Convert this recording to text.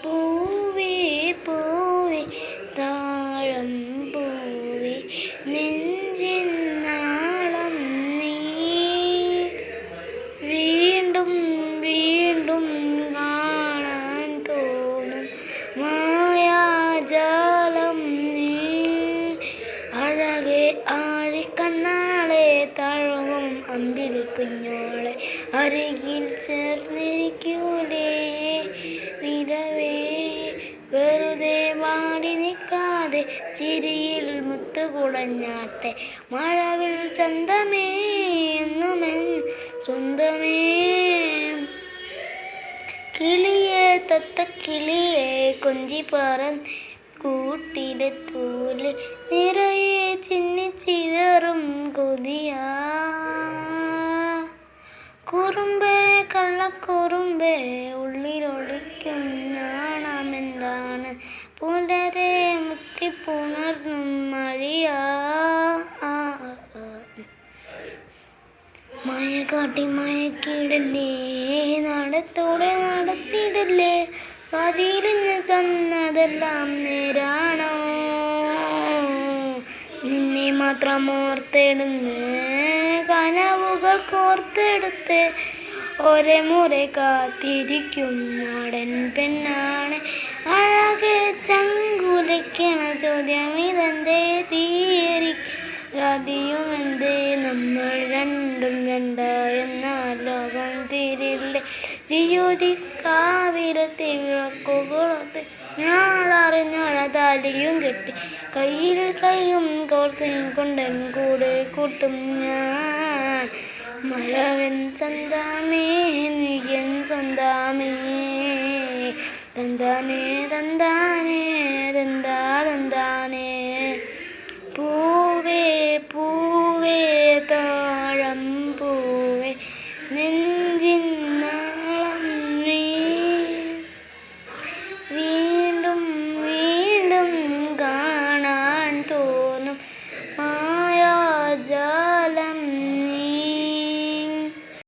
പൂവേ പൂവേ താഴം പൂവേ നെഞ്ചിൻ നാളം നീ വീണ്ടും വീണ്ടും കാണാൻ തോന്നും മായാജാലം നീ അഴകെ ആഴിക്കണ്ണാളെ തഴവും അമ്പിളി കുഞ്ഞോളെ അരികിൽ ചേർന്നിരിക്കൂലേ നിലവേ വെറുതെ വാടി നിൽക്കാതെ ചിരിയിൽ മുത്തുകുടഞ്ഞാട്ടെ മഴവിൽ ചന്തമേ എന്നുമെൻ സ്വന്തമേ കിളിയെ തത്തക്കിളിയെ കൊഞ്ചി പറന്ന് കൂട്ടിലെ തൂല് നിറയെ ചിന്നിച്ചിതറും കൊതിയാ കുറുമ്പേ കള്ളക്കുറുമ്പേ ഉള്ളിലൊളിക്കും നാണമെന്താണ് പുലരെ മുത്തിപ്പുണർന്നും മഴിയാ മഴ കാട്ടി മയക്കിടല്ലേ നടത്തോടെ നടത്തിയിടല്ലേ സ്വാധീനിന്ന് ചെന്നതെല്ലാം നേരാണോ നിന്നെ മാത്രം ഓർത്തെടുന്ന് കനവുകൾ കോർത്തെടുത്ത് ഒരേ മുறை കാത്തിരിക്കും നാടൻ പെണ്ണാണ് അഴകെ ചങ്കുലയ്ക്കണ ചോദ്യം ഇതെന്തേ തീയരിക്കും എന്തേ നമ്മൾ രണ്ടും രണ്ടായെന്നാൽ ലോകം തീരില്ലേ ജിയോതിക്കാവിരത്തെ വിളക്കുകളൊക്കെ ഞാളറിഞ്ഞൊരതാലിയും കെട്ടി കയ്യിൽ കൈയും കോർത്തയും കൊണ്ടൻ കൂടെ കൂട്ടും ഞാൻ മഴവൻ ചന്താമേ നീയൻ സ്വന്താമേ തന്താനേ തന്താ